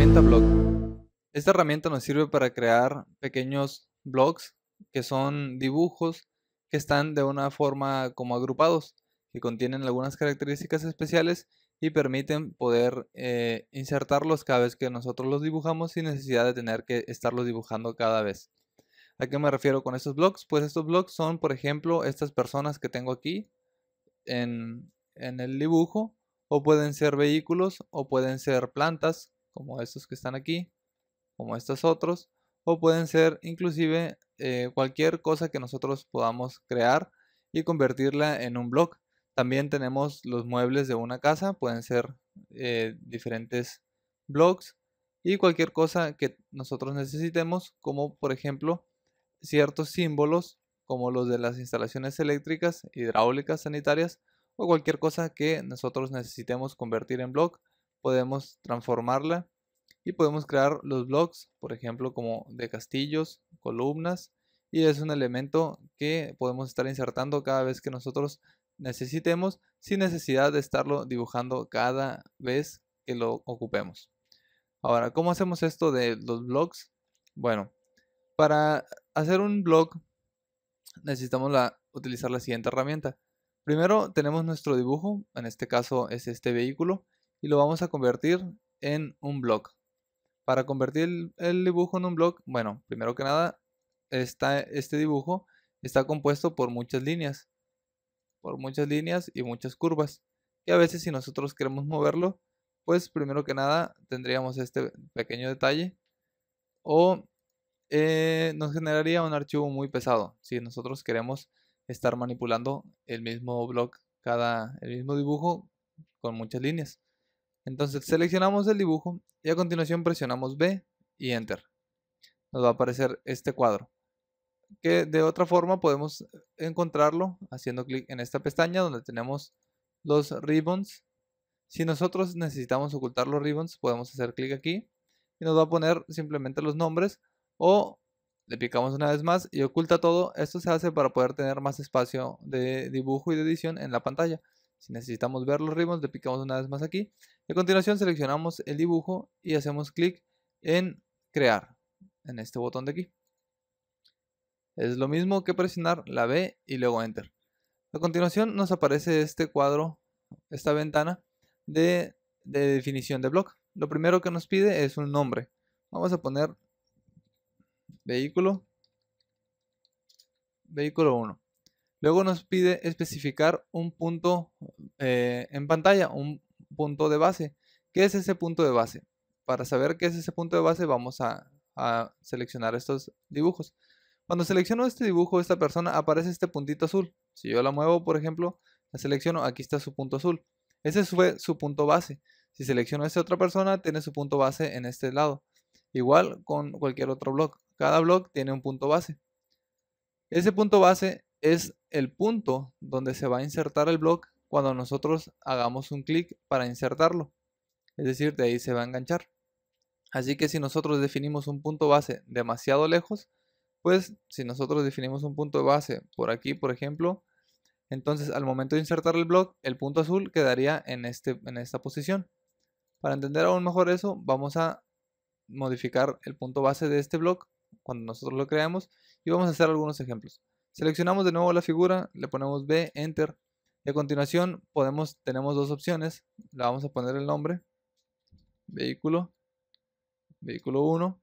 herramienta Block. Esta herramienta nos sirve para crear pequeños blocks que son dibujos que están de una forma como agrupados, que contienen algunas características especiales y permiten poder insertarlos cada vez que nosotros los dibujamos sin necesidad de tener que estarlos dibujando cada vez. ¿A qué me refiero con estos blocks? Pues estos blocks son, por ejemplo, estas personas que tengo aquí en el dibujo, o pueden ser vehículos, o pueden ser plantas, como estos que están aquí, como estos otros, o pueden ser inclusive cualquier cosa que nosotros podamos crear y convertirla en un block. También tenemos los muebles de una casa, pueden ser diferentes blocks, y cualquier cosa que nosotros necesitemos, como por ejemplo ciertos símbolos como los de las instalaciones eléctricas, hidráulicas, sanitarias, o cualquier cosa que nosotros necesitemos convertir en block, podemos transformarla y podemos crear los blocks, por ejemplo, como de castillos, columnas, y es un elemento que podemos estar insertando cada vez que nosotros necesitemos, sin necesidad de estarlo dibujando cada vez que lo ocupemos. Ahora, ¿cómo hacemos esto de los blocks? Bueno, para hacer un block necesitamos utilizar la siguiente herramienta. Primero tenemos nuestro dibujo, en este caso es este vehículo, y lo vamos a convertir en un block. Para convertir el dibujo en un block, bueno, primero que nada, este dibujo está compuesto por muchas líneas y muchas curvas. Y a veces si nosotros queremos moverlo, pues primero que nada tendríamos este pequeño detalle, o nos generaría un archivo muy pesado si nosotros queremos estar manipulando el mismo block, el mismo dibujo con muchas líneas. Entonces seleccionamos el dibujo y a continuación presionamos B y Enter. Nos va a aparecer este cuadro, que de otra forma podemos encontrarlo haciendo clic en esta pestaña donde tenemos los ribbons. Si nosotros necesitamos ocultar los ribbons, podemos hacer clic aquí y nos va a poner simplemente los nombres, o le picamos una vez más y oculta todo. Esto se hace para poder tener más espacio de dibujo y de edición en la pantalla. Si necesitamos ver los ribbons, le picamos una vez más aquí. A continuación seleccionamos el dibujo y hacemos clic en crear, en este botón de aquí. Es lo mismo que presionar la B y luego Enter. A continuación nos aparece este cuadro, esta ventana de definición de block. Lo primero que nos pide es un nombre. Vamos a poner vehículo 1. Luego nos pide especificar un punto en pantalla, un punto de base. ¿Qué es ese punto de base? Para saber qué es ese punto de base vamos a seleccionar estos dibujos. Cuando selecciono este dibujo, esta persona, aparece este puntito azul. Si yo la muevo, por ejemplo, la selecciono, aquí está su punto azul. Ese fue su punto base. Si selecciono a esta otra persona, tiene su punto base en este lado. Igual con cualquier otro block. Cada block tiene un punto base. Ese punto base es el punto donde se va a insertar el block cuando nosotros hagamos un clic para insertarlo. Es decir, de ahí se va a enganchar. Así que si nosotros definimos un punto base demasiado lejos, pues si nosotros definimos un punto de base por aquí, por ejemplo, entonces al momento de insertar el block, el punto azul quedaría en esta posición. Para entender aún mejor eso, vamos a modificar el punto base de este block cuando nosotros lo creamos y vamos a hacer algunos ejemplos. Seleccionamos de nuevo la figura, le ponemos B, Enter, y a continuación tenemos dos opciones. Le vamos a poner el nombre, vehículo 1,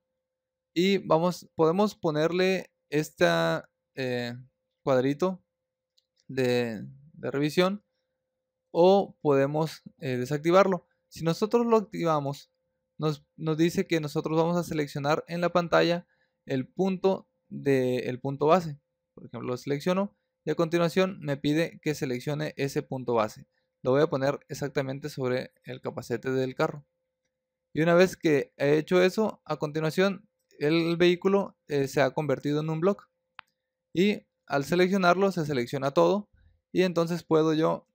y podemos ponerle este cuadrito de revisión, o podemos desactivarlo. Si nosotros lo activamos, nos dice que nosotros vamos a seleccionar en la pantalla el punto punto base. Por ejemplo, lo selecciono y a continuación me pide que seleccione ese punto base. Lo voy a poner exactamente sobre el capacete del carro. Y una vez que he hecho eso, a continuación el vehículo se ha convertido en un block. Y al seleccionarlo se selecciona todo y entonces puedo yo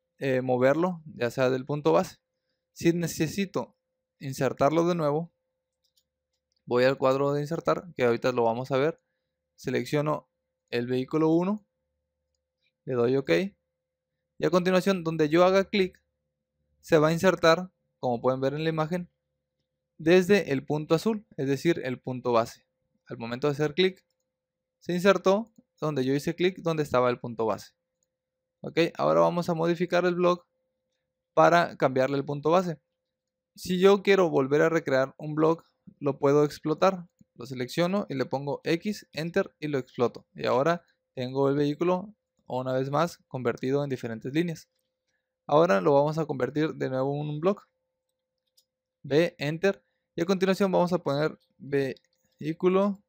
moverlo, ya sea del punto base. Si necesito insertarlo de nuevo, voy al cuadro de insertar, que ahorita lo vamos a ver. Selecciono el vehículo 1, le doy OK y a continuación donde yo haga clic se va a insertar, como pueden ver en la imagen, desde el punto azul, es decir, el punto base. Al momento de hacer clic, se insertó donde yo hice clic, donde estaba el punto base. Ok, ahora vamos a modificar el blog para cambiarle el punto base. Si yo quiero volver a recrear un blog, lo puedo explotar. Lo selecciono y le pongo X, Enter y lo exploto. Y ahora tengo el vehículo una vez más convertido en diferentes líneas. Ahora lo vamos a convertir de nuevo en un blog. B, Enter. Y a continuación vamos a poner vehículo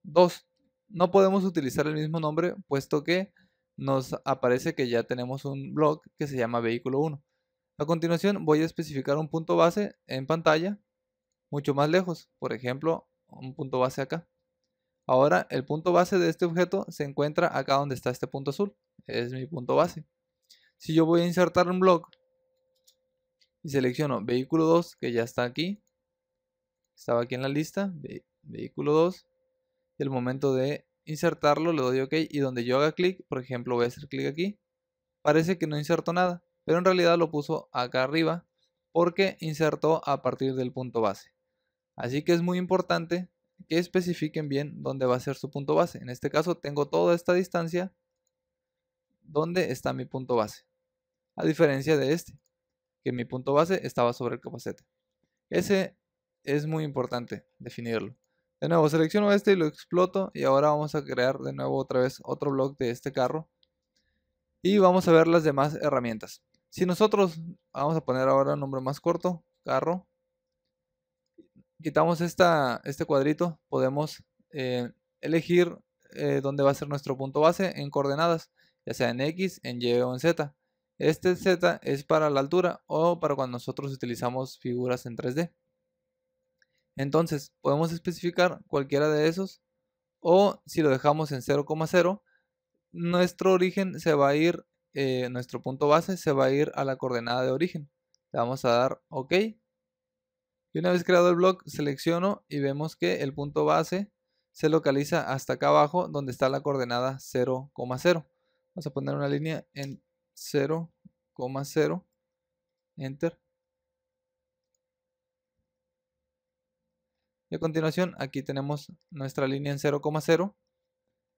2. No podemos utilizar el mismo nombre puesto que nos aparece que ya tenemos un blog que se llama vehículo 1. A continuación voy a especificar un punto base en pantalla mucho más lejos, por ejemplo un punto base acá. Ahora el punto base de este objeto se encuentra acá donde está este punto azul, es mi punto base. Si yo voy a insertar un blog y selecciono vehículo 2, que ya está aquí, estaba aquí en la lista, vehículo 2, y al momento de insertarlo le doy OK, y donde yo haga clic, por ejemplo voy a hacer clic aquí, parece que no insertó nada, pero en realidad lo puso acá arriba porque insertó a partir del punto base. Así que es muy importante que especifiquen bien dónde va a ser su punto base. En este caso tengo toda esta distancia donde está mi punto base, a diferencia de este, que mi punto base estaba sobre el capacete. Ese es muy importante definirlo. De nuevo selecciono este y lo exploto, y ahora vamos a crear de nuevo otra vez otro blog de este carro y vamos a ver las demás herramientas. Si nosotros vamos a poner ahora un nombre más corto, carro, quitamos este cuadrito, podemos elegir dónde va a ser nuestro punto base en coordenadas, ya sea en X, en Y o en Z. Este Z es para la altura o para cuando nosotros utilizamos figuras en 3D. Entonces podemos especificar cualquiera de esos, o si lo dejamos en 0,0, nuestro origen se va a ir, nuestro punto base se va a ir a la coordenada de origen. Le vamos a dar OK. Y una vez creado el blog, selecciono y vemos que el punto base se localiza hasta acá abajo donde está la coordenada 0,0. Vamos a poner una línea en 0,0, Enter. Y a continuación aquí tenemos nuestra línea en 0,0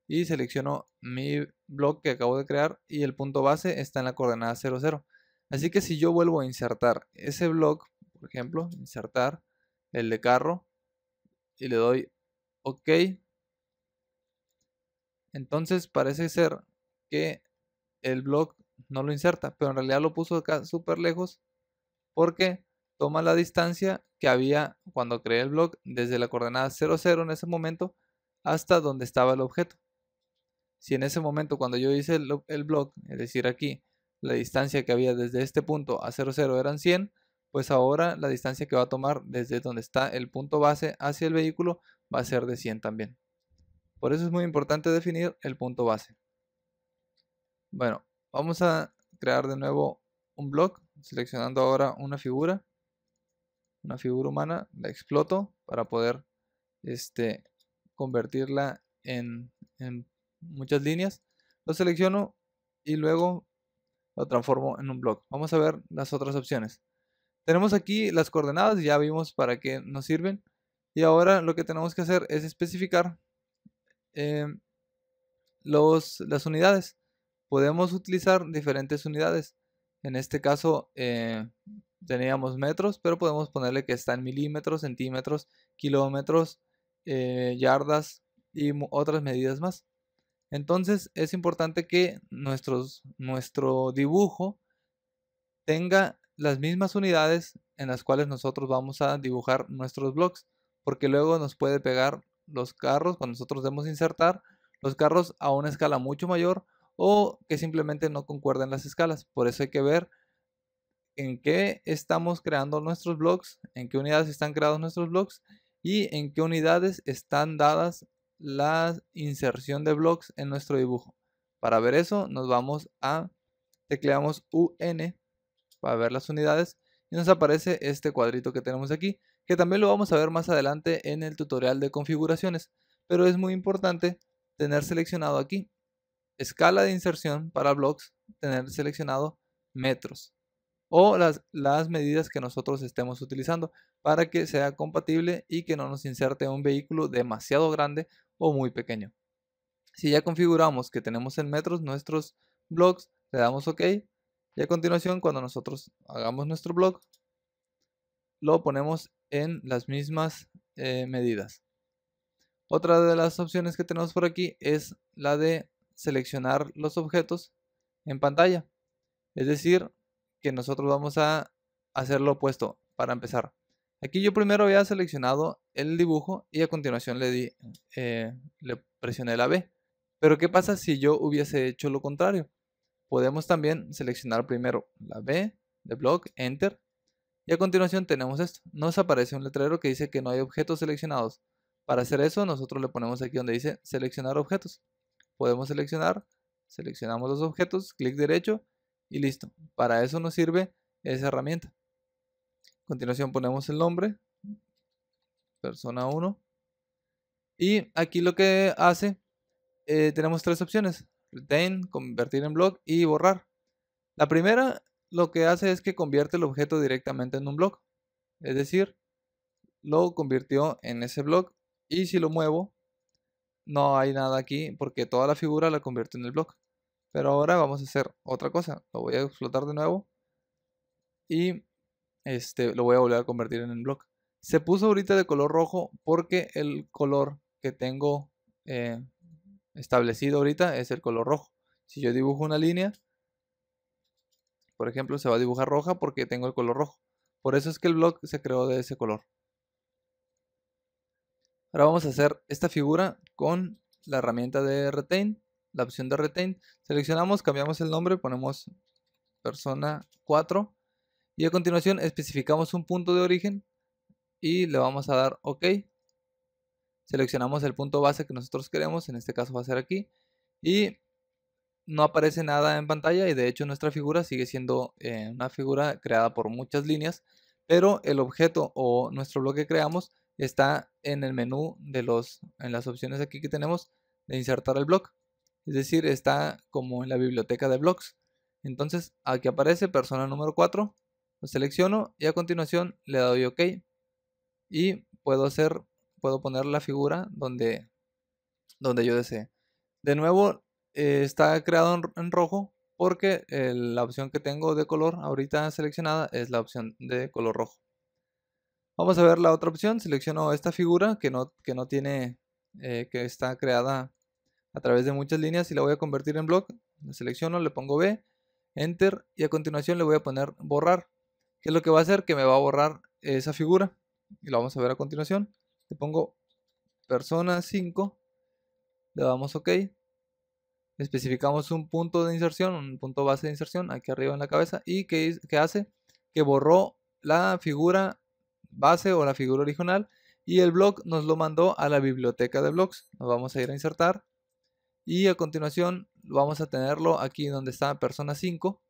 y selecciono mi blog que acabo de crear y el punto base está en la coordenada 0,0. Así que si yo vuelvo a insertar ese blog, por ejemplo, insertar el de carro y le doy OK, entonces parece ser que el blog no lo inserta, pero en realidad lo puso acá súper lejos porque toma la distancia que había cuando creé el blog desde la coordenada 0,0 en ese momento hasta donde estaba el objeto. Si en ese momento cuando yo hice el blog, es decir aquí, la distancia que había desde este punto a 0,0 eran 100, pues ahora la distancia que va a tomar desde donde está el punto base hacia el vehículo va a ser de 100 también. Por eso es muy importante definir el punto base. Bueno, vamos a crear de nuevo un blog, seleccionando ahora una figura humana, la exploto para poder convertirla en muchas líneas. Lo selecciono y luego lo transformo en un blog. Vamos a ver las otras opciones. Tenemos aquí las coordenadas, ya vimos para qué nos sirven. Y ahora lo que tenemos que hacer es especificar las unidades. Podemos utilizar diferentes unidades. En este caso teníamos metros, pero podemos ponerle que está en milímetros, centímetros, kilómetros, yardas y otras medidas más. Entonces es importante que nuestro dibujo tenga las mismas unidades en las cuales nosotros vamos a dibujar nuestros blocks, porque luego nos puede pegar los carros cuando nosotros debemos insertar los carros a una escala mucho mayor, o que simplemente no concuerden las escalas. Por eso hay que ver en qué estamos creando nuestros blocks, en qué unidades están creados nuestros blocks y en qué unidades están dadas la inserción de blocks en nuestro dibujo. Para ver eso nos vamos a tecleamos UN para ver las unidades y nos aparece este cuadrito que tenemos aquí, que también lo vamos a ver más adelante en el tutorial de configuraciones, pero es muy importante tener seleccionado aquí escala de inserción para blocks, tener seleccionado metros o las medidas que nosotros estemos utilizando. para que sea compatible y que no nos inserte un vehículo demasiado grande o muy pequeño. Si ya configuramos que tenemos en metros nuestros blocks, le damos OK y a continuación cuando nosotros hagamos nuestro block lo ponemos en las mismas medidas. Otra de las opciones que tenemos por aquí es la de seleccionar los objetos en pantalla. Es decir, que nosotros vamos a hacer lo opuesto para empezar. Aquí yo primero había seleccionado el dibujo y a continuación le presioné la B. Pero ¿qué pasa si yo hubiese hecho lo contrario? Podemos también seleccionar primero la B de block, Enter. Y a continuación tenemos esto. Nos aparece un letrero que dice que no hay objetos seleccionados. Para hacer eso, nosotros le ponemos aquí donde dice seleccionar objetos. Podemos seleccionamos los objetos, clic derecho y listo. Para eso nos sirve esa herramienta. A continuación ponemos el nombre, persona 1. Y aquí lo que hace, tenemos tres opciones. Retain, convertir en block y borrar. La primera lo que hace es que convierte el objeto directamente en un block. Es decir, lo convirtió en ese block y si lo muevo no hay nada aquí porque toda la figura la convierte en el block. Pero ahora vamos a hacer otra cosa. Lo voy a explotar de nuevo y lo voy a volver a convertir en el block. Se puso ahorita de color rojo porque el color que tengo establecido ahorita es el color rojo. Si yo dibujo una línea, por ejemplo, se va a dibujar roja porque tengo el color rojo. Por eso es que el block se creó de ese color. Ahora vamos a hacer esta figura con la herramienta de Retain, la opción de Retain. Seleccionamos, cambiamos el nombre, ponemos persona 4 y a continuación especificamos un punto de origen y le vamos a dar OK. Seleccionamos el punto base que nosotros queremos, en este caso va a ser aquí y no aparece nada en pantalla y de hecho nuestra figura sigue siendo una figura creada por muchas líneas, pero el objeto o nuestro bloque que creamos está en el menú en las opciones aquí que tenemos de insertar el bloque. Es decir, está como en la biblioteca de blocks. Entonces aquí aparece persona número 4, lo selecciono y a continuación le doy OK y puedo poner la figura donde yo desee. De nuevo está creado en rojo porque la opción que tengo de color ahorita seleccionada es la opción de color rojo. Vamos a ver la otra opción. Selecciono esta figura que no tiene, que está creada a través de muchas líneas y la voy a convertir en block. La selecciono, le pongo B, Enter y a continuación le voy a poner borrar. ¿Qué es lo que va a hacer? Que me va a borrar esa figura y lo vamos a ver a continuación. Le pongo persona 5, le damos OK. Especificamos un punto de inserción, un punto base de inserción aquí arriba en la cabeza y ¿qué hace? Que borró la figura base o la figura original y el block nos lo mandó a la biblioteca de blocks. Nos vamos a ir a insertar y a continuación vamos a tenerlo aquí donde está persona 5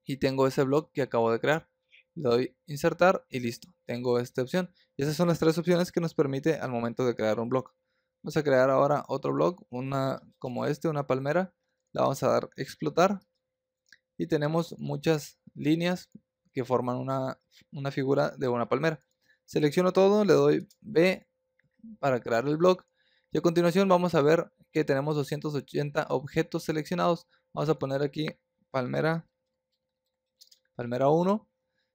y tengo ese block que acabo de crear. Le doy insertar y listo, tengo esta opción. Y esas son las tres opciones que nos permite al momento de crear un block. Vamos a crear ahora otro block, una como una palmera. La vamos a dar explotar y tenemos muchas líneas que forman una figura de una palmera. Selecciono todo, le doy B para crear el block y a continuación vamos a ver que tenemos 280 objetos seleccionados. Vamos a poner aquí palmera 1.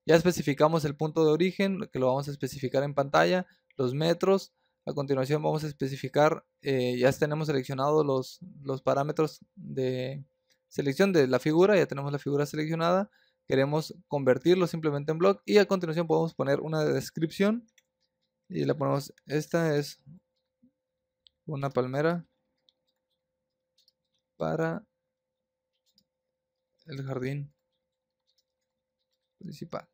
Ya especificamos el punto de origen, que lo vamos a especificar en pantalla, los metros. A continuación vamos a especificar, ya tenemos seleccionados los parámetros de selección de la figura, ya tenemos la figura seleccionada. Queremos convertirlo simplemente en block y a continuación podemos poner una descripción y le ponemos, esta es una palmera para el jardín principal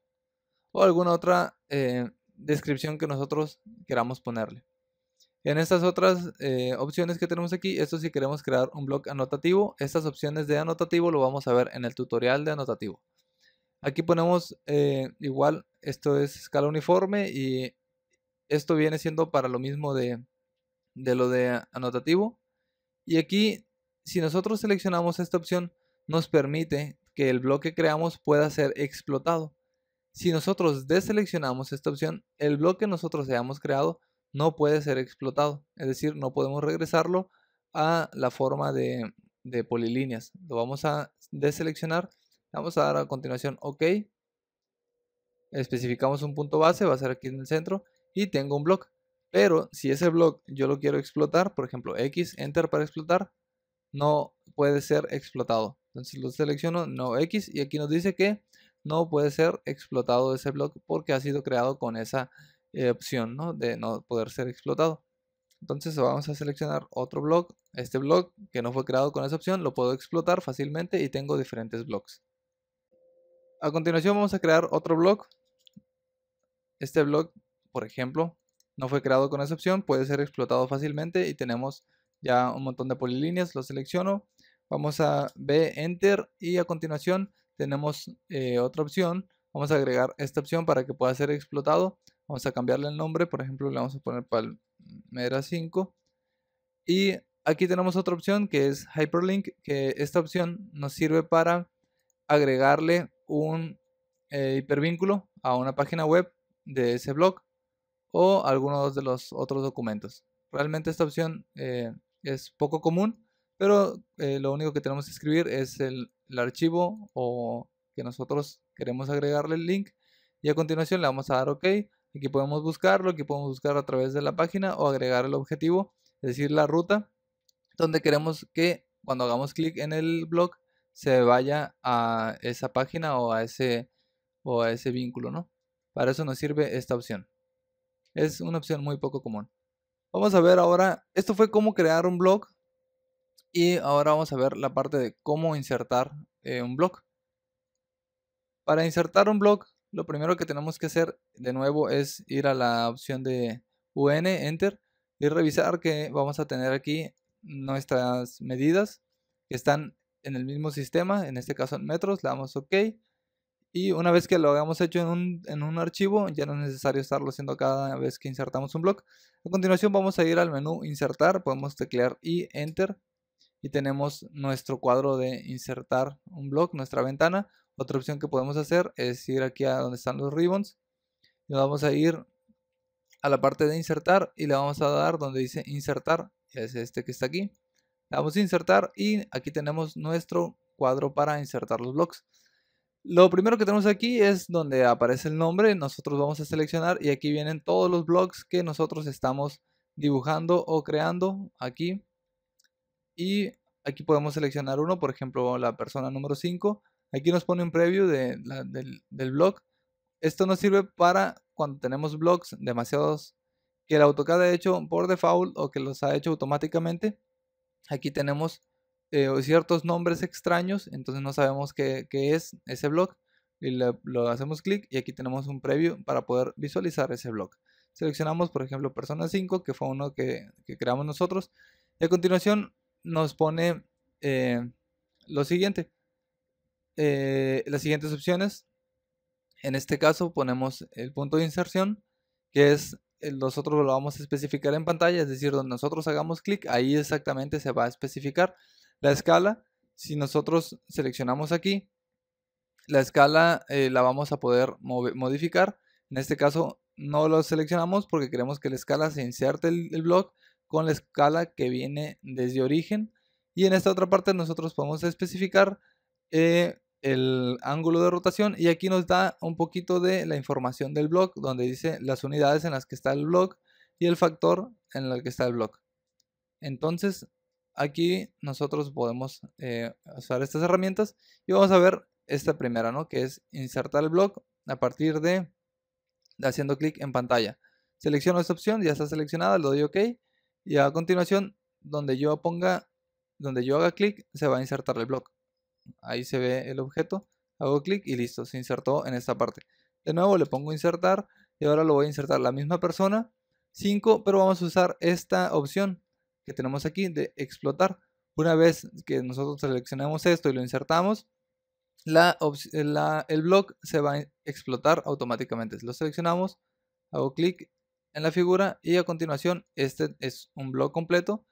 o alguna otra descripción que nosotros queramos ponerle. En estas otras opciones que tenemos aquí, esto si queremos crear un bloque anotativo, estas opciones de anotativo lo vamos a ver en el tutorial de anotativo. Aquí ponemos igual, esto es escala uniforme y esto viene siendo para lo mismo de lo de anotativo. Y aquí, si nosotros seleccionamos esta opción, nos permite que el bloque que creamos pueda ser explotado. Si nosotros deseleccionamos esta opción, el bloque que nosotros hayamos creado no puede ser explotado, es decir, no podemos regresarlo a la forma de polilíneas. Lo vamos a deseleccionar, vamos a dar a continuación OK, especificamos un punto base, va a ser aquí en el centro y tengo un bloque. Pero si ese bloque yo lo quiero explotar, por ejemplo X, Enter para explotar, no puede ser explotado. Entonces lo selecciono, no X, y aquí nos dice que no puede ser explotado ese bloque porque ha sido creado con esa opción, ¿no?, de no poder ser explotado. Entonces vamos a seleccionar otro bloque. Este bloque que no fue creado con esa opción lo puedo explotar fácilmente y tengo diferentes bloques. A continuación vamos a crear otro bloque. Este bloque, por ejemplo, no fue creado con esa opción, puede ser explotado fácilmente y tenemos ya un montón de polilíneas. Lo selecciono, vamos a B, Enter, y a continuación tenemos otra opción. Vamos a agregar esta opción para que pueda ser explotado. Vamos a cambiarle el nombre, por ejemplo le vamos a poner Palmera 5, y aquí tenemos otra opción que es Hyperlink, que esta opción nos sirve para agregarle un hipervínculo a una página web de ese blog o algunos de los otros documentos. Realmente esta opción es poco común, pero lo único que tenemos que escribir es el archivo o que nosotros queremos agregarle el link, y a continuación le vamos a dar OK. Aquí podemos buscarlo, aquí podemos buscar a través de la página o agregar el objetivo, es decir, la ruta donde queremos que cuando hagamos clic en el blog se vaya a esa página o a ese vínculo, ¿no? Para eso nos sirve esta opción. Es una opción muy poco común. Vamos a ver ahora, esto fue cómo crear un blog, y ahora vamos a ver la parte de cómo insertar un blog. Para insertar un blog, lo primero que tenemos que hacer de nuevo es ir a la opción de UN, Enter, y revisar que vamos a tener aquí nuestras medidas que están en el mismo sistema, en este caso en metros. Le damos OK. Y una vez que lo hayamos hecho en un archivo, ya no es necesario estarlo haciendo cada vez que insertamos un bloque. A continuación vamos a ir al menú Insertar, podemos teclear y Enter, y tenemos nuestro cuadro de insertar un bloque, nuestra ventana. Otra opción que podemos hacer es ir aquí a donde están los ribbons, y vamos a ir a la parte de insertar y le vamos a dar donde dice insertar, que es este que está aquí. Le damos a insertar y aquí tenemos nuestro cuadro para insertar los bloques. Lo primero que tenemos aquí es donde aparece el nombre. Nosotros vamos a seleccionar y aquí vienen todos los blogs que nosotros estamos dibujando o creando aquí. Y aquí podemos seleccionar uno, por ejemplo la persona número 5. Aquí nos pone un preview del blog. Esto nos sirve para cuando tenemos blogs demasiados que el AutoCAD ha hecho por default o que los ha hecho automáticamente. Aquí tenemos ciertos nombres extraños, entonces no sabemos qué es ese blog, y lo hacemos clic y aquí tenemos un preview para poder visualizar ese blog. Seleccionamos por ejemplo persona 5, que fue uno que creamos nosotros, y a continuación nos pone lo siguiente, las siguientes opciones. En este caso ponemos el punto de inserción, que es nosotros lo vamos a especificar en pantalla, es decir, donde nosotros hagamos clic, ahí exactamente se va a especificar. La escala, si nosotros seleccionamos aquí, la escala la vamos a poder modificar. En este caso no lo seleccionamos porque queremos que la escala se inserte el blog con la escala que viene desde origen. Y en esta otra parte nosotros podemos especificar el ángulo de rotación, y aquí nos da un poquito de la información del blog, donde dice las unidades en las que está el blog y el factor en el que está el blog. Entonces aquí nosotros podemos usar estas herramientas, y vamos a ver esta primera, ¿no?, que es insertar el blog a partir de haciendo clic en pantalla. Selecciono esta opción, ya está seleccionada, le doy OK, y a continuación donde yo haga clic se va a insertar el blog. Ahí se ve el objeto, hago clic y listo, se insertó en esta parte. De nuevo le pongo insertar y ahora lo voy a insertar la misma persona 5, pero vamos a usar esta opción que tenemos aquí de explotar. Una vez que nosotros seleccionamos esto y lo insertamos, el blog se va a explotar automáticamente. Lo seleccionamos, hago clic en la figura y a continuación este es un blog completo,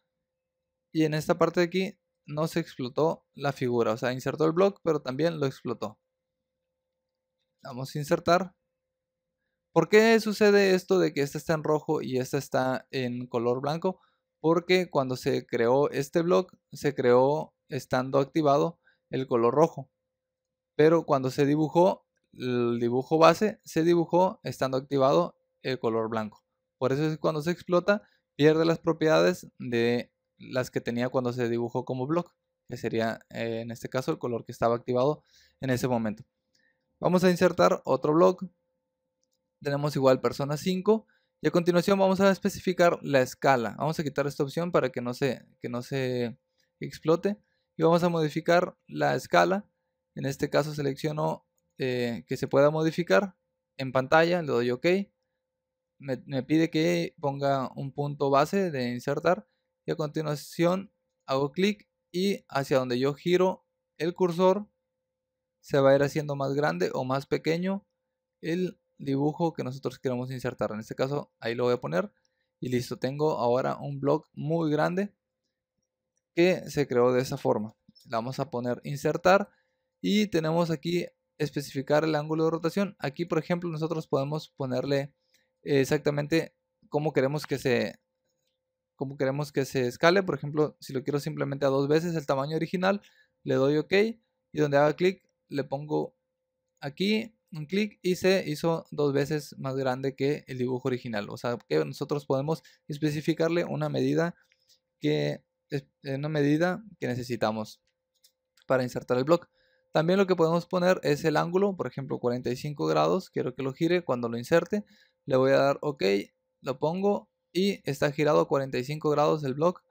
y en esta parte de aquí no se explotó la figura, o sea, insertó el blog pero también lo explotó. Vamos a insertar ¿Por qué sucede esto de que esta está en rojo y esta está en color blanco? Porque cuando se creó este block, se creó estando activado el color rojo. Pero cuando se dibujó, el dibujo base se dibujó estando activado el color blanco. Por eso es que cuando se explota, pierde las propiedades de las que tenía cuando se dibujó como block, que sería en este caso el color que estaba activado en ese momento. Vamos a insertar otro block. Tenemos igual persona 5 y a continuación vamos a especificar la escala. Vamos a quitar esta opción para que no se explote y vamos a modificar la escala. En este caso selecciono que se pueda modificar en pantalla, le doy OK. Me pide que ponga un punto base de insertar y a continuación hago clic y hacia donde yo giro el cursor se va a ir haciendo más grande o más pequeño el dibujo que nosotros queremos insertar. En este caso ahí lo voy a poner y listo, tengo ahora un block muy grande que se creó de esa forma. Le vamos a poner insertar y tenemos aquí especificar el ángulo de rotación. Aquí por ejemplo nosotros podemos ponerle exactamente cómo queremos que se escale. Por ejemplo, si lo quiero simplemente a 2 veces el tamaño original, le doy OK y donde haga clic le pongo aquí un clic y se hizo 2 veces más grande que el dibujo original. O sea que nosotros podemos especificarle una medida que necesitamos para insertar el block. También lo que podemos poner es el ángulo, por ejemplo 45 grados, quiero que lo gire cuando lo inserte, le voy a dar OK, lo pongo y está girado a 45 grados el block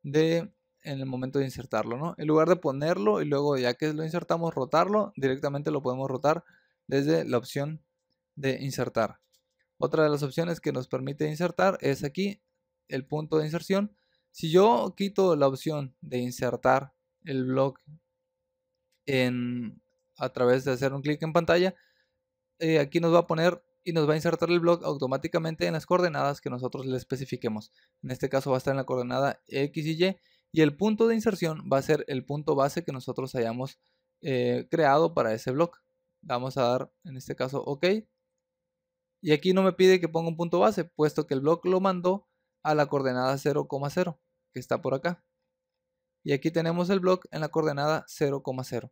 en el momento de insertarlo, ¿no? En lugar de ponerlo y luego ya que lo insertamos rotarlo, directamente lo podemos rotar desde la opción de insertar. Otra de las opciones que nos permite insertar es aquí el punto de inserción. Si yo quito la opción de insertar el block a través de hacer un clic en pantalla, aquí nos va a poner y nos va a insertar el block automáticamente en las coordenadas que nosotros le especifiquemos. En este caso va a estar en la coordenada X y Y y el punto de inserción va a ser el punto base que nosotros hayamos creado para ese block. Vamos a dar en este caso OK y aquí no me pide que ponga un punto base puesto que el block lo mandó a la coordenada 0,0 que está por acá y aquí tenemos el block en la coordenada 0,0.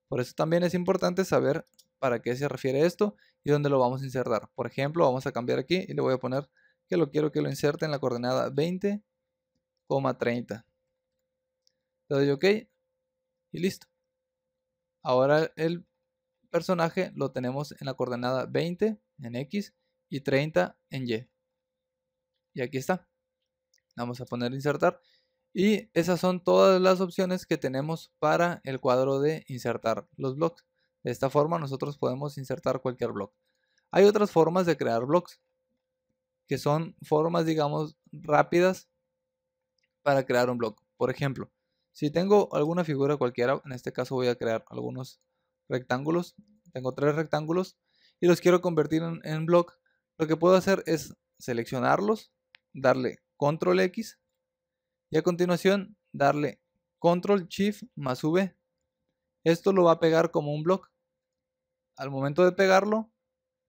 Por eso también es importante saber para qué se refiere esto y dónde lo vamos a insertar. Por ejemplo, vamos a cambiar aquí y le voy a poner que lo quiero que lo inserte en la coordenada 20,30. Le doy OK y listo. Ahora el personaje lo tenemos en la coordenada 20 en X y 30 en Y. Y aquí está. Vamos a poner insertar. Y esas son todas las opciones que tenemos para el cuadro de insertar los blocks. De esta forma nosotros podemos insertar cualquier block. Hay otras formas de crear blocks, que son formas, digamos, rápidas para crear un block. Por ejemplo, si tengo alguna figura cualquiera, en este caso voy a crear algunos rectángulos. Tengo 3 rectángulos y los quiero convertir en block. Lo que puedo hacer es seleccionarlos, darle control X y a continuación darle control shift más V. Esto lo va a pegar como un block. Al momento de pegarlo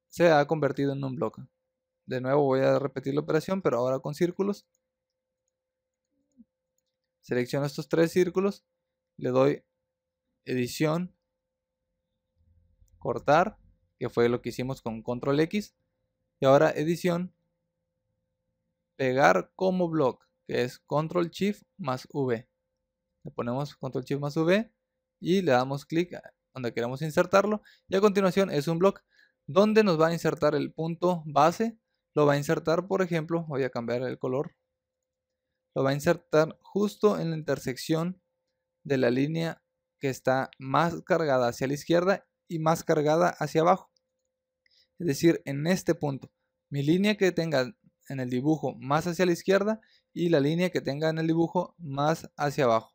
se ha convertido en un block. De nuevo voy a repetir la operación, pero ahora con círculos. Selecciono estos 3 círculos, le doy edición, cortar, que fue lo que hicimos con control X, y ahora edición, pegar como block, que es control shift más V. Le ponemos control shift más V y le damos clic donde queremos insertarlo, y a continuación es un block donde nos va a insertar el punto base. Lo va a insertar, por ejemplo, voy a cambiar el color, lo va a insertar justo en la intersección de la línea que está más cargada hacia la izquierda y más cargada hacia abajo. Es decir, en este punto, mi línea que tenga en el dibujo más hacia la izquierda y la línea que tenga en el dibujo más hacia abajo.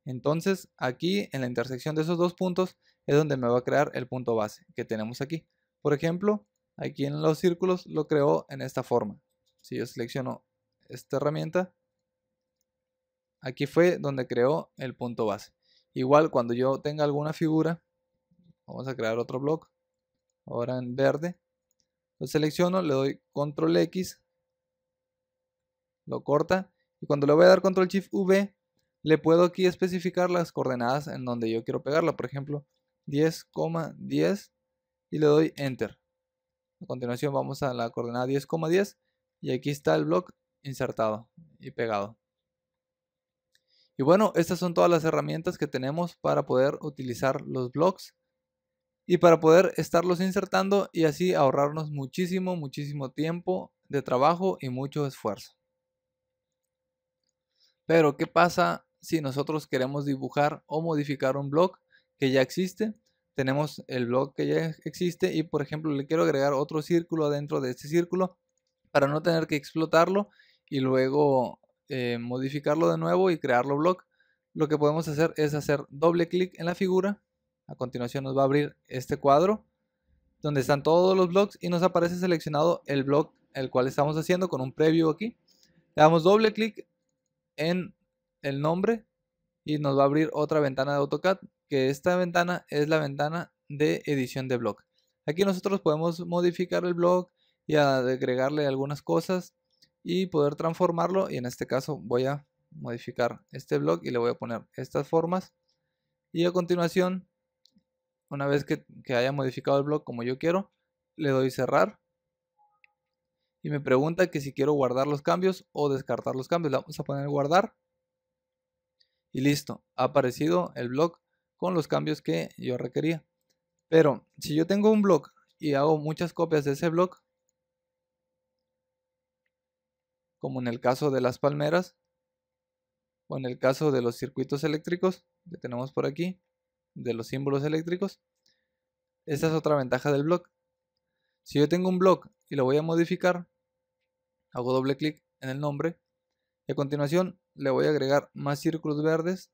Entonces, aquí en la intersección de esos dos puntos es donde me va a crear el punto base que tenemos aquí. Por ejemplo, aquí en los círculos lo creó en esta forma. Si yo selecciono esta herramienta, aquí fue donde creó el punto base. Igual cuando yo tenga alguna figura, vamos a crear otro block, ahora en verde, Lo selecciono, le doy control X, lo corta, y cuando le voy a dar control shift V, le puedo aquí especificar las coordenadas en donde yo quiero pegarla. Por ejemplo, 10,10 y le doy enter. A continuación vamos a la coordenada 10,10 y aquí está el block insertado y pegado. Y bueno, estas son todas las herramientas que tenemos para poder utilizar los blocks y para poder estarlos insertando y así ahorrarnos muchísimo tiempo de trabajo y mucho esfuerzo. Pero ¿qué pasa si nosotros queremos dibujar o modificar un block que ya existe? Tenemos el block que ya existe y por ejemplo le quiero agregar otro círculo dentro de este círculo para no tener que explotarlo y luego modificarlo de nuevo y crearlo block. Lo que podemos hacer es hacer doble clic en la figura. A continuación nos va a abrir este cuadro donde están todos los blocks y nos aparece seleccionado el block el cual estamos haciendo con un preview aquí. Le damos doble clic en el nombre y nos va a abrir otra ventana de AutoCAD, que esta ventana es la ventana de edición de block. Aquí nosotros podemos modificar el block y agregarle algunas cosas y poder transformarlo, y en este caso voy a modificar este block y le voy a poner estas formas, y a continuación, una vez que haya modificado el block como yo quiero, le doy cerrar y me pregunta que si quiero guardar los cambios o descartar los cambios. Le vamos a poner guardar y listo, ha aparecido el block con los cambios que yo requería. Pero si yo tengo un block y hago muchas copias de ese block, como en el caso de las palmeras o en el caso de los circuitos eléctricos que tenemos por aquí, de los símbolos eléctricos, esa es otra ventaja del block. Si yo tengo un block y lo voy a modificar, hago doble clic en el nombre y a continuación le voy a agregar más círculos verdes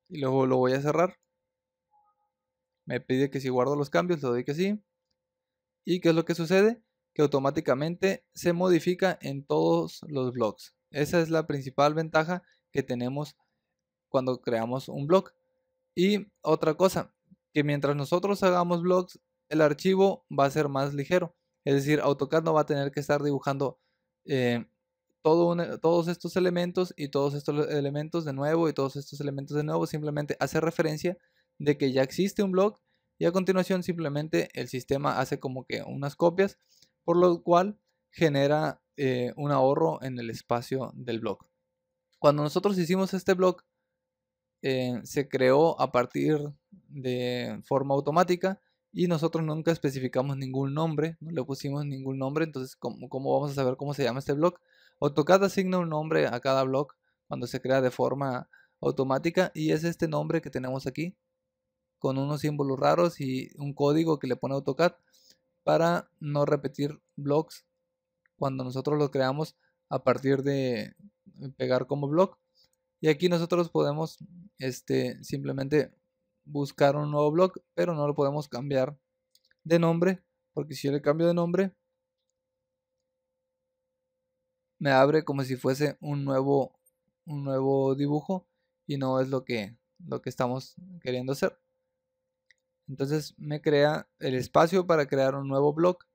y luego lo voy a cerrar. Me pide que si guardo los cambios, le doy que sí. ¿Y qué es lo que sucede? Que automáticamente se modifica en todos los blocks. Esa es la principal ventaja que tenemos cuando creamos un block. Y otra cosa, que mientras nosotros hagamos blocks, el archivo va a ser más ligero. Es decir, AutoCAD no va a tener que estar dibujando todos estos elementos y todos estos elementos de nuevo y todos estos elementos de nuevo. Simplemente hace referencia de que ya existe un block y a continuación simplemente el sistema hace como que unas copias, por lo cual genera un ahorro en el espacio del block. Cuando nosotros hicimos este block, se creó a partir de forma automática y nosotros nunca especificamos ningún nombre, no le pusimos ningún nombre. Entonces, ¿cómo vamos a saber cómo se llama este block? AutoCAD asigna un nombre a cada block cuando se crea de forma automática y es este nombre que tenemos aquí con unos símbolos raros y un código que le pone AutoCAD para no repetir blocks cuando nosotros los creamos a partir de pegar como block. Y aquí nosotros podemos simplemente buscar un nuevo block, pero no lo podemos cambiar de nombre, porque si yo le cambio de nombre, me abre como si fuese un nuevo dibujo y no es lo que estamos queriendo hacer. Entonces me crea el espacio para crear un nuevo block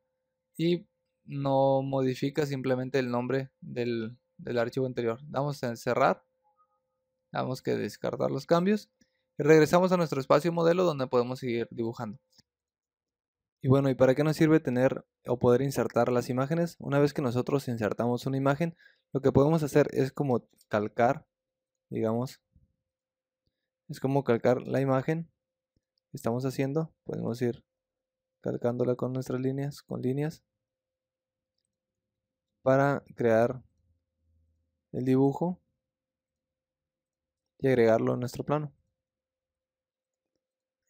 y no modifica simplemente el nombre del archivo anterior. Damos a cerrar, damos que descartar los cambios y regresamos a nuestro espacio modelo donde podemos seguir dibujando. Y bueno, ¿y para qué nos sirve tener o poder insertar las imágenes? Una vez que nosotros insertamos una imagen, lo que podemos hacer es como calcar, digamos, es como calcar la imagen que estamos haciendo. Podemos ir calcándola con nuestras líneas, con líneas, para crear el dibujo y agregarlo a nuestro plano.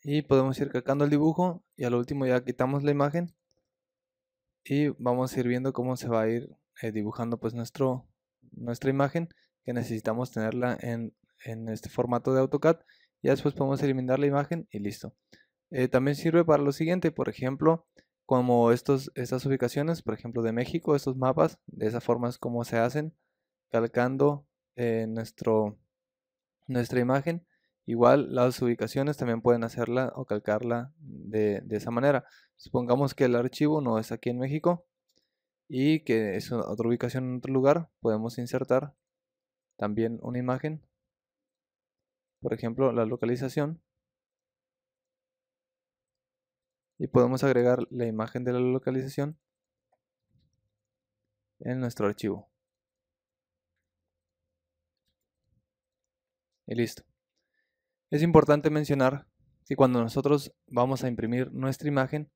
Y podemos ir calcando el dibujo y al último ya quitamos la imagen y vamos a ir viendo cómo se va a ir dibujando pues nuestra imagen, que necesitamos tenerla en este formato de AutoCAD. Ya después podemos eliminar la imagen y listo. También sirve para lo siguiente, por ejemplo, como estas ubicaciones, por ejemplo de México, estos mapas, de esa forma es como se hacen, calcando nuestra imagen Igual las ubicaciones también pueden hacerla o calcarla de esa manera. Supongamos que el archivo no es aquí en México y que es otra ubicación en otro lugar. Podemos insertar también una imagen, por ejemplo la localización, y podemos agregar la imagen de la localización en nuestro archivo. Y listo. Es importante mencionar que cuando nosotros vamos a imprimir nuestra imagen,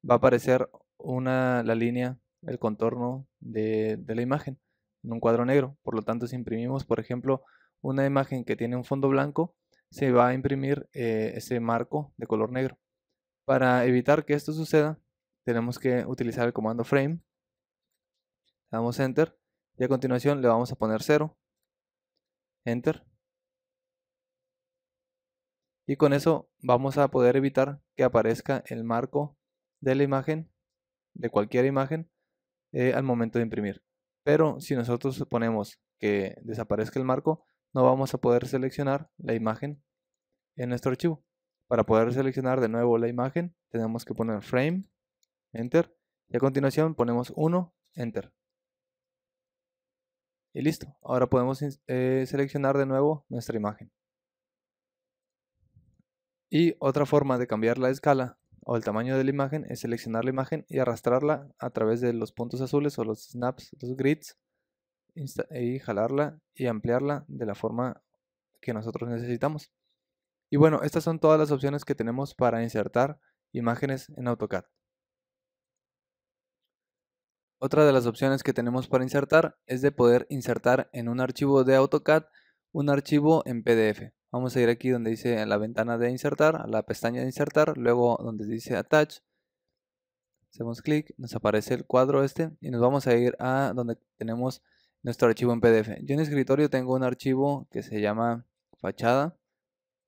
va a aparecer la línea, el contorno de la imagen en un cuadro negro. Por lo tanto, si imprimimos, por ejemplo, una imagen que tiene un fondo blanco, se va a imprimir ese marco de color negro. Para evitar que esto suceda, tenemos que utilizar el comando frame. Damos enter y a continuación le vamos a poner 0, enter, y con eso vamos a poder evitar que aparezca el marco de la imagen, de cualquier imagen, al momento de imprimir. Pero si nosotros suponemos que desaparezca el marco, no vamos a poder seleccionar la imagen en nuestro archivo. Para poder seleccionar de nuevo la imagen, tenemos que poner frame, enter, y a continuación ponemos 1, enter. Y listo. Ahora podemos seleccionar de nuevo nuestra imagen. Y otra forma de cambiar la escala o el tamaño de la imagen es seleccionar la imagen y arrastrarla a través de los puntos azules o los snaps, los grids, y jalarla y ampliarla de la forma que nosotros necesitamos. Y bueno, estas son todas las opciones que tenemos para insertar imágenes en AutoCAD. Otra de las opciones que tenemos para insertar es de poder insertar en un archivo de AutoCAD un archivo en PDF. Vamos a ir aquí donde dice la ventana de insertar, a la pestaña de insertar, luego donde dice Attach. Hacemos clic, nos aparece el cuadro este y nos vamos a ir a donde tenemos nuestro archivo en PDF. Yo en el escritorio tengo un archivo que se llama fachada.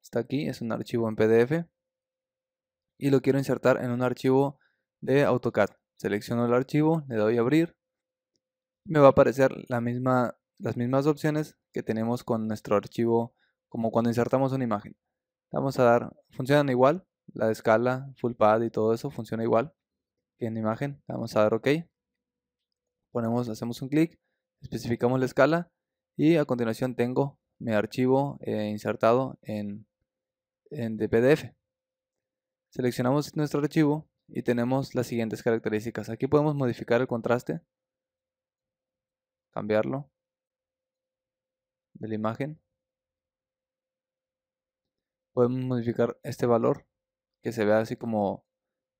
Está aquí, es un archivo en PDF y lo quiero insertar en un archivo de AutoCAD. Selecciono el archivo, le doy a abrir. Me va a aparecer las mismas opciones que tenemos con nuestro archivo, como cuando insertamos una imagen. Vamos a dar, funcionan igual, la escala, full pad y todo eso funciona igual que en imagen. Vamos a dar OK. Hacemos un clic, especificamos la escala y a continuación tengo mi archivo insertado en de PDF. Seleccionamos nuestro archivo y tenemos las siguientes características. Aquí podemos modificar el contraste, cambiarlo de la imagen. Podemos modificar este valor que se vea así como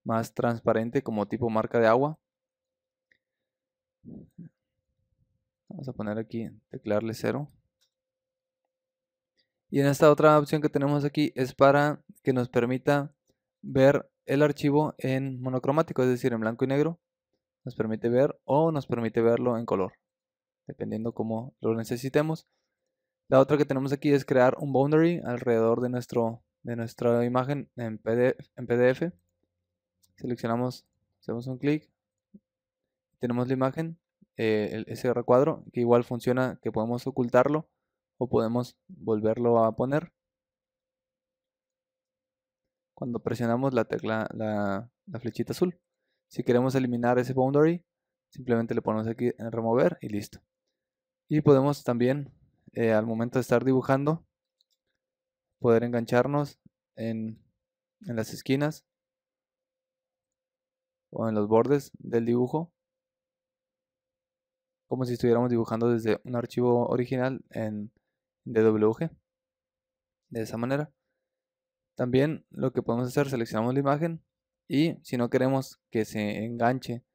más transparente, como tipo marca de agua. Vamos a poner aquí, teclearle 0. Y en esta otra opción que tenemos aquí es para que nos permita ver el archivo en monocromático, es decir, en blanco y negro. Nos permite ver o nos permite verlo en color, dependiendo cómo lo necesitemos. La otra que tenemos aquí es crear un boundary alrededor de nuestra imagen en PDF. Seleccionamos, hacemos un clic, tenemos la imagen, ese recuadro, que igual funciona, que podemos ocultarlo o podemos volverlo a poner. Cuando presionamos la tecla, la flechita azul. Si queremos eliminar ese boundary, simplemente le ponemos aquí en remover y listo. Y podemos también, al momento de estar dibujando, poder engancharnos en las esquinas o en los bordes del dibujo, como si estuviéramos dibujando desde un archivo original en DWG. De esa manera. También lo que podemos hacer, seleccionamos la imagen y si no queremos que se enganche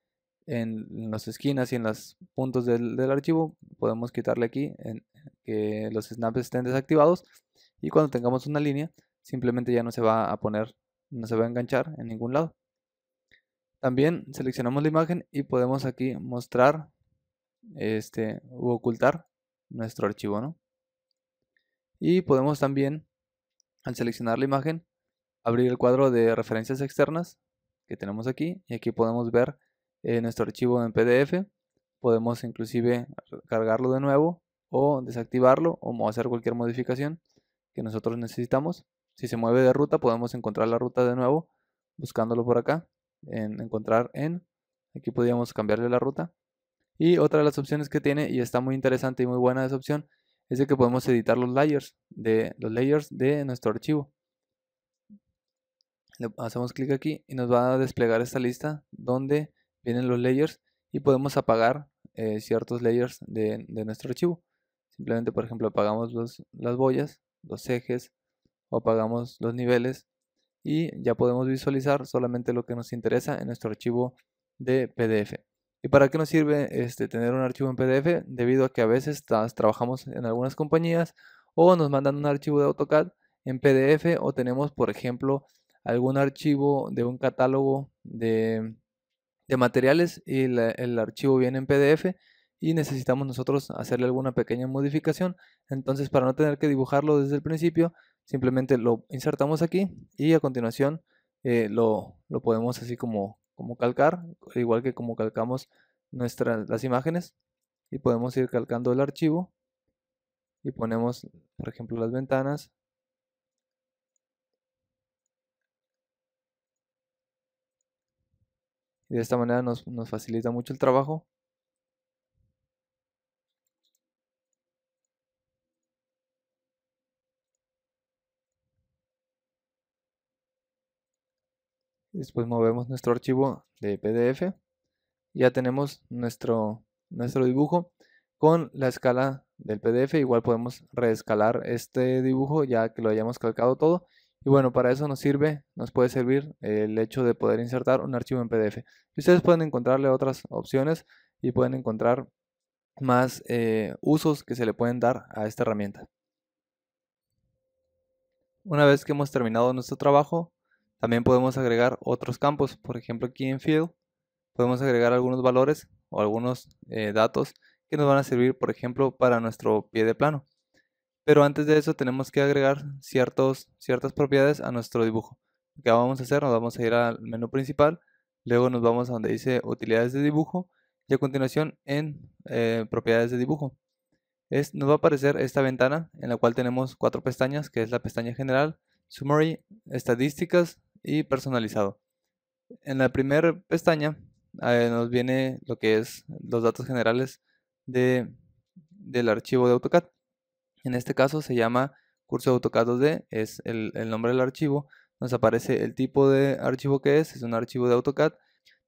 en las esquinas y en los puntos del archivo, podemos quitarle aquí que los snaps estén desactivados y cuando tengamos una línea simplemente ya no se va a poner, no se va a enganchar en ningún lado. También seleccionamos la imagen y podemos aquí mostrar u ocultar nuestro archivo, ¿no? Y podemos también, al seleccionar la imagen, abrir el cuadro de referencias externas que tenemos aquí y aquí podemos ver nuestro archivo en PDF. Podemos inclusive cargarlo de nuevo o desactivarlo o hacer cualquier modificación que nosotros necesitamos. Si se mueve de ruta, podemos encontrar la ruta de nuevo, buscándolo por acá, en encontrar en, aquí podríamos cambiarle la ruta. Y otra de las opciones que tiene, y está muy interesante y muy buena esa opción, es de que podemos editar los layers de nuestro archivo. Le hacemos clic aquí y nos va a desplegar esta lista donde vienen los layers y podemos apagar ciertos layers de nuestro archivo. Simplemente, por ejemplo, apagamos las boyas, los ejes, o apagamos los niveles y ya podemos visualizar solamente lo que nos interesa en nuestro archivo de PDF. ¿Y para qué nos sirve tener un archivo en PDF? Debido a que a veces trabajamos en algunas compañías o nos mandan un archivo de AutoCAD en PDF, o tenemos, por ejemplo, algún archivo de un catálogo de materiales y el archivo viene en PDF y necesitamos nosotros hacerle alguna pequeña modificación. Entonces, para no tener que dibujarlo desde el principio, simplemente lo insertamos aquí y a continuación lo podemos así como calcar, igual que como calcamos las imágenes, y podemos ir calcando el archivo y ponemos, por ejemplo, las ventanas. Y de esta manera nos facilita mucho el trabajo. Después movemos nuestro archivo de PDF. Ya tenemos nuestro dibujo con la escala del PDF. Igual podemos reescalar este dibujo ya que lo hayamos calcado todo. Y bueno, para eso nos puede servir el hecho de poder insertar un archivo en PDF. Y ustedes pueden encontrarle otras opciones y pueden encontrar más usos que se le pueden dar a esta herramienta. Una vez que hemos terminado nuestro trabajo, también podemos agregar otros campos. Por ejemplo, aquí en Field podemos agregar algunos valores o algunos datos que nos van a servir, por ejemplo, para nuestro pie de plano. Pero antes de eso tenemos que agregar ciertas propiedades a nuestro dibujo. ¿Qué vamos a hacer? Nos vamos a ir al menú principal, luego nos vamos a donde dice utilidades de dibujo y a continuación en propiedades de dibujo. Nos va a aparecer esta ventana en la cual tenemos 4 pestañas, que es la pestaña general, Summary, estadísticas y personalizado. En la primera pestaña nos viene lo que es los datos generales del archivo de AutoCAD. En este caso se llama curso de AutoCAD 2D, es el nombre del archivo. Nos aparece el tipo de archivo que es un archivo de AutoCAD.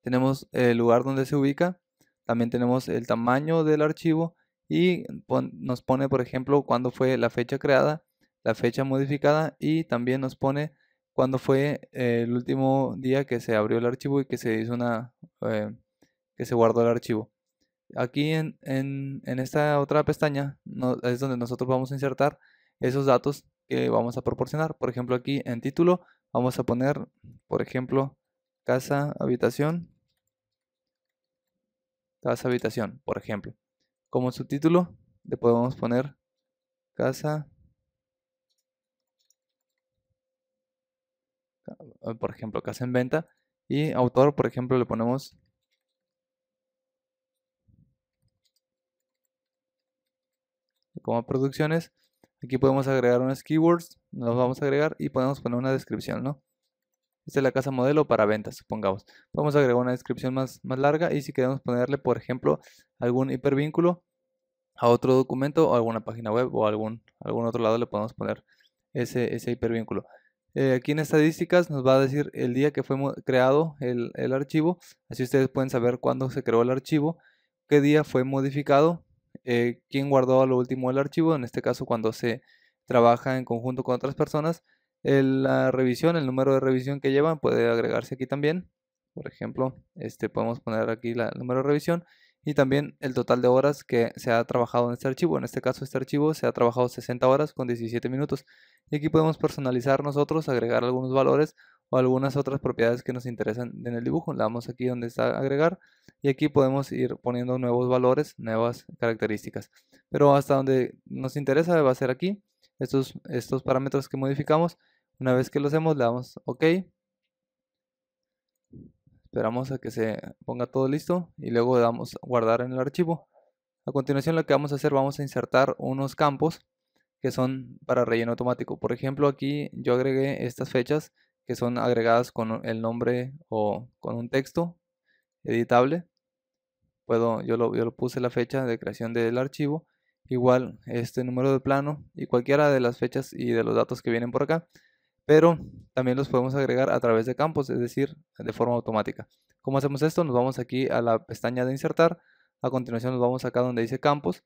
Tenemos el lugar donde se ubica, también tenemos el tamaño del archivo y nos pone, por ejemplo, cuándo fue la fecha creada, la fecha modificada, y también nos pone cuándo fue el último día que se abrió el archivo y que se hizo que se guardó el archivo. Aquí en esta otra pestaña es donde nosotros vamos a insertar esos datos que vamos a proporcionar. Por ejemplo, aquí en título vamos a poner, por ejemplo, casa, habitación, por ejemplo. Como subtítulo le podemos poner casa, por ejemplo, casa en venta, y autor, por ejemplo, le ponemos como producciones. Aquí podemos agregar unas keywords, nos vamos a agregar y podemos poner una descripción, ¿no? Esta es la casa modelo para ventas, supongamos. Podemos agregar una descripción más larga, y si queremos ponerle, por ejemplo, algún hipervínculo a otro documento o alguna página web o algún otro lado, le podemos poner ese hipervínculo. Aquí en estadísticas nos va a decir el día que fue creado el archivo, así ustedes pueden saber cuándo se creó el archivo, qué día fue modificado, quién guardó a lo último el archivo, en este caso cuando se trabaja en conjunto con otras personas. La revisión, el número de revisión que llevan puede agregarse aquí también. Por ejemplo, podemos poner aquí el número de revisión y también el total de horas que se ha trabajado en este archivo. En este caso, este archivo se ha trabajado 60 horas con 17 minutos. Y aquí podemos personalizar nosotros, agregar algunos valores o algunas otras propiedades que nos interesan en el dibujo. Le damos aquí donde está agregar y aquí podemos ir poniendo nuevos valores, nuevas características. Pero hasta donde nos interesa va a ser aquí, estos parámetros que modificamos. Una vez que lo hacemos, le damos OK. Esperamos a que se ponga todo listo y luego le damos guardar en el archivo. A continuación, lo que vamos a hacer, vamos a insertar unos campos que son para relleno automático. Por ejemplo, aquí yo agregué estas fechas que son agregadas con el nombre o con un texto editable. Yo lo puse la fecha de creación del archivo, igual este número de plano y cualquiera de las fechas y de los datos que vienen por acá, pero también los podemos agregar a través de campos, es decir, de forma automática. ¿Cómo hacemos esto? Nos vamos aquí a la pestaña de insertar, a continuación nos vamos acá donde dice campos,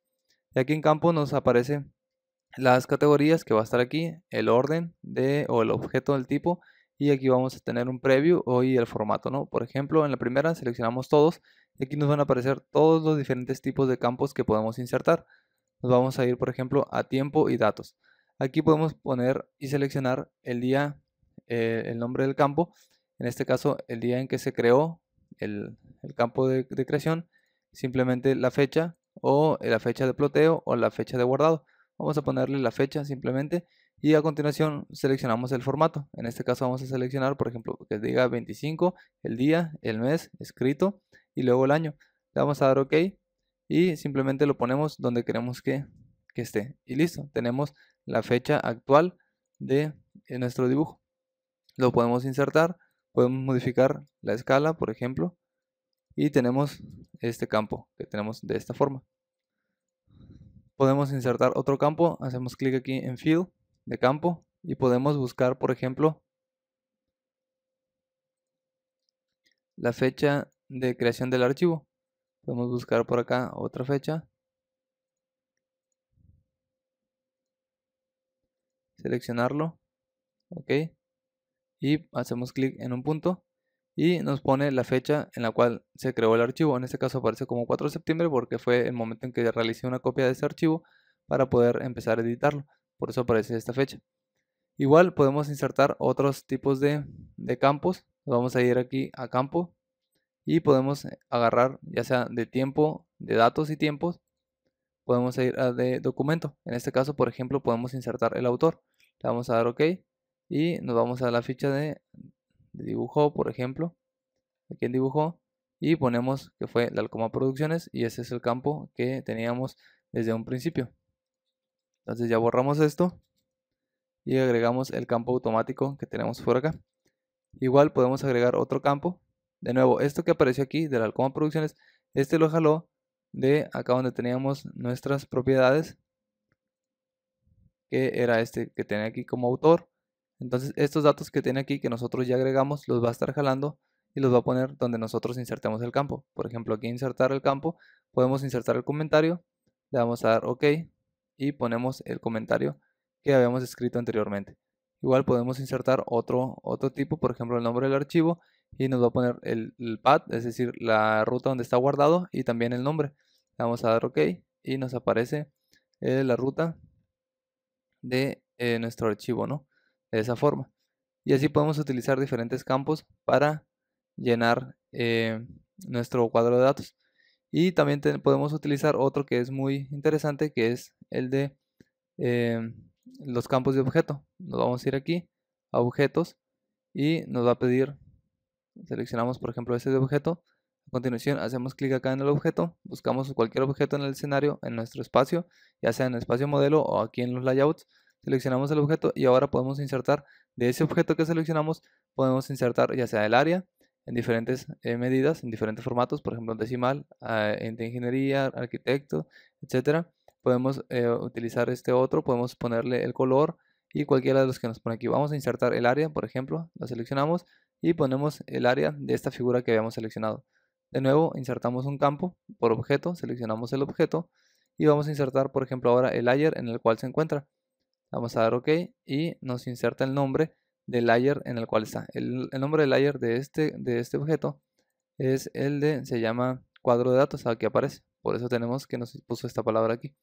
y aquí en campos nos aparece las categorías que va a estar aquí, el orden de o el objeto del tipo, y aquí vamos a tener un preview y el formato, ¿no? Por ejemplo, en la primera seleccionamos todos y aquí nos van a aparecer todos los diferentes tipos de campos que podemos insertar. Nos vamos a ir, por ejemplo, a tiempo y datos. Aquí podemos poner y seleccionar el día, el nombre del campo, en este caso el día en que se creó el campo de creación, simplemente la fecha o la fecha de ploteo o la fecha de guardado. Vamos a ponerle la fecha simplemente y a continuación seleccionamos el formato. En este caso vamos a seleccionar, por ejemplo, que diga 25, el día, el mes, escrito y luego el año. Le vamos a dar OK y simplemente lo ponemos donde queremos que esté. Y listo, tenemos la fecha actual de nuestro dibujo. Lo podemos insertar, podemos modificar la escala, por ejemplo, y tenemos este campo que tenemos de esta forma. Podemos insertar otro campo, hacemos clic aquí en Fill de campo y podemos buscar, por ejemplo, la fecha de creación del archivo. Podemos buscar por acá otra fecha, seleccionarlo, ok, y hacemos clic en un punto y nos pone la fecha en la cual se creó el archivo. En este caso aparece como 4 de septiembre porque fue el momento en que realicé una copia de este archivo para poder empezar a editarlo. Por eso aparece esta fecha. Igual podemos insertar otros tipos de campos. Vamos a ir aquí a campo y podemos agarrar ya sea de tiempo, de datos y tiempos. Podemos ir a de documento. En este caso, por ejemplo, podemos insertar el autor. Le vamos a dar OK y nos vamos a la ficha de dibujo, por ejemplo. Aquí en dibujo y ponemos que fue la Alcoma Producciones y ese es el campo que teníamos desde un principio. Entonces ya borramos esto y agregamos el campo automático que tenemos por acá. Igual podemos agregar otro campo. De nuevo, esto que apareció aquí de la Alcoma Producciones, este lo jaló de acá donde teníamos nuestras propiedades, que era este que tenía aquí como autor. Entonces estos datos que tiene aquí que nosotros ya agregamos los va a estar jalando y los va a poner donde nosotros insertemos el campo. Por ejemplo, aquí insertar el campo, podemos insertar el comentario, le vamos a dar OK y ponemos el comentario que habíamos escrito anteriormente. Igual podemos insertar otro tipo, por ejemplo el nombre del archivo y nos va a poner el path, es decir, la ruta donde está guardado y también el nombre. Le vamos a dar OK y nos aparece la ruta de nuestro archivo, ¿no? De esa forma. Y así podemos utilizar diferentes campos para llenar nuestro cuadro de datos. Y también podemos utilizar otro que es muy interesante, que es el de los campos de objeto. Nos vamos a ir aquí a objetos y nos va a pedir, seleccionamos por ejemplo ese de objeto. A continuación hacemos clic acá en el objeto, buscamos cualquier objeto en el escenario, en nuestro espacio, ya sea en el espacio modelo o aquí en los layouts. Seleccionamos el objeto y ahora podemos insertar de ese objeto que seleccionamos, podemos insertar ya sea el área en diferentes medidas, en diferentes formatos, por ejemplo decimal, de ingeniería, arquitecto, etcétera. Podemos utilizar este otro, podemos ponerle el color y cualquiera de los que nos pone aquí. Vamos a insertar el área, por ejemplo, lo seleccionamos y ponemos el área de esta figura que habíamos seleccionado. De nuevo, insertamos un campo por objeto, seleccionamos el objeto y vamos a insertar, por ejemplo, ahora el layer en el cual se encuentra. Vamos a dar OK y nos inserta el nombre del layer en el cual está. El nombre del layer de este objeto es se llama cuadro de datos, aquí aparece. Por eso tenemos que nos puso esta palabra aquí.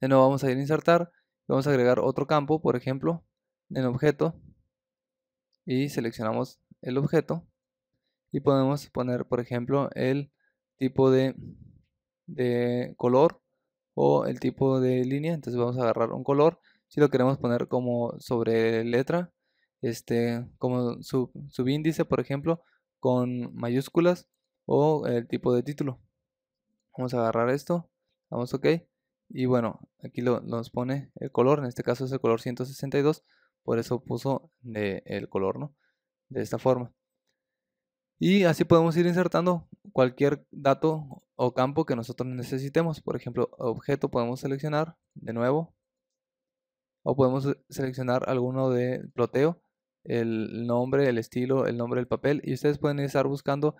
De nuevo vamos a ir a insertar, vamos a agregar otro campo, por ejemplo, en objeto y seleccionamos el objeto y podemos poner, por ejemplo, el tipo de color o el tipo de línea. Entonces vamos a agarrar un color. Si lo queremos poner como sobre letra, como subíndice, por ejemplo, con mayúsculas o el tipo de título. Vamos a agarrar esto, damos OK Y bueno, aquí nos pone el color, en este caso es el color 162, por eso puso el color, ¿no? De esta forma. Y así podemos ir insertando cualquier dato o campo que nosotros necesitemos. Por ejemplo, objeto podemos seleccionar de nuevo, o podemos seleccionar alguno de ploteo, el nombre, el estilo, el nombre del papel, y ustedes pueden estar buscando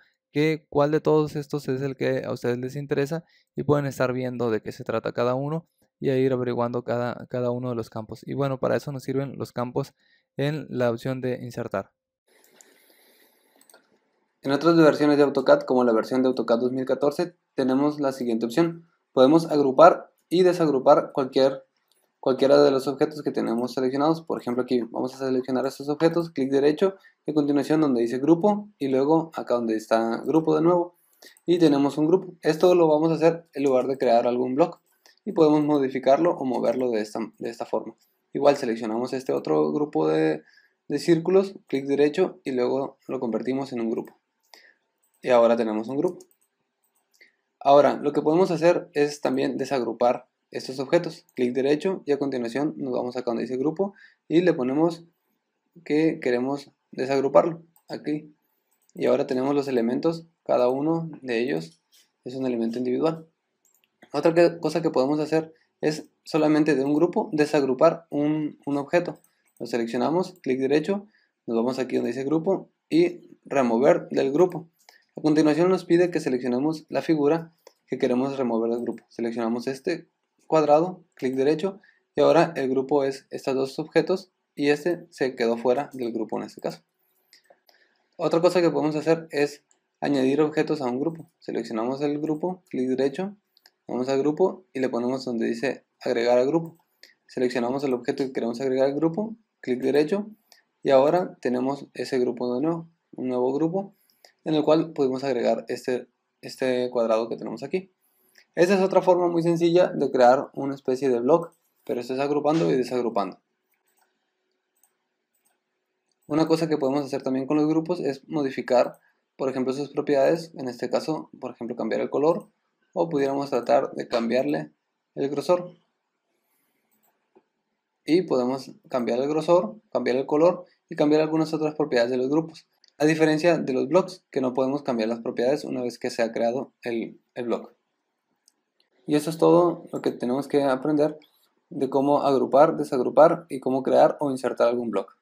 cuál de todos estos es el que a ustedes les interesa, y pueden estar viendo de qué se trata cada uno y a ir averiguando cada uno de los campos. Y bueno, para eso nos sirven los campos en la opción de insertar. En otras versiones de AutoCAD, como la versión de AutoCAD 2014, tenemos la siguiente opción. Podemos agrupar y desagrupar cualquiera de los objetos que tenemos seleccionados. Por ejemplo, aquí vamos a seleccionar estos objetos, clic derecho, y a continuación donde dice grupo, y luego acá donde está grupo de nuevo, y tenemos un grupo. Esto lo vamos a hacer en lugar de crear algún bloque, y podemos modificarlo o moverlo de esta forma. Igual seleccionamos este otro grupo de círculos, clic derecho, y luego lo convertimos en un grupo. Y ahora tenemos un grupo. Ahora, lo que podemos hacer es también desagrupar estos objetos. Clic derecho y a continuación nos vamos acá donde dice grupo y le ponemos que queremos desagruparlo. Aquí. Y ahora tenemos los elementos, cada uno de ellos es un elemento individual. Otra cosa que podemos hacer es solamente de un grupo desagrupar un objeto. Lo seleccionamos, clic derecho, nos vamos aquí donde dice grupo y remover del grupo. A continuación nos pide que seleccionemos la figura que queremos remover del grupo. Seleccionamos este cuadrado, clic derecho, y ahora el grupo es estos dos objetos y este se quedó fuera del grupo en este caso. Otra cosa que podemos hacer es añadir objetos a un grupo. Seleccionamos el grupo, clic derecho, vamos al grupo y le ponemos donde dice agregar al grupo. Seleccionamos el objeto que queremos agregar al grupo, clic derecho, y ahora tenemos ese grupo de nuevo, un nuevo grupo en el cual podemos agregar este cuadrado que tenemos aquí. Esta es otra forma muy sencilla de crear una especie de block, pero esto es agrupando y desagrupando. Una cosa que podemos hacer también con los grupos es modificar, por ejemplo, sus propiedades, en este caso, por ejemplo, cambiar el color, o pudiéramos tratar de cambiarle el grosor. Y podemos cambiar el grosor, cambiar el color y cambiar algunas otras propiedades de los grupos. A diferencia de los blocks, que no podemos cambiar las propiedades una vez que se ha creado el block. Y eso es todo lo que tenemos que aprender de cómo agrupar, desagrupar y cómo crear o insertar algún block.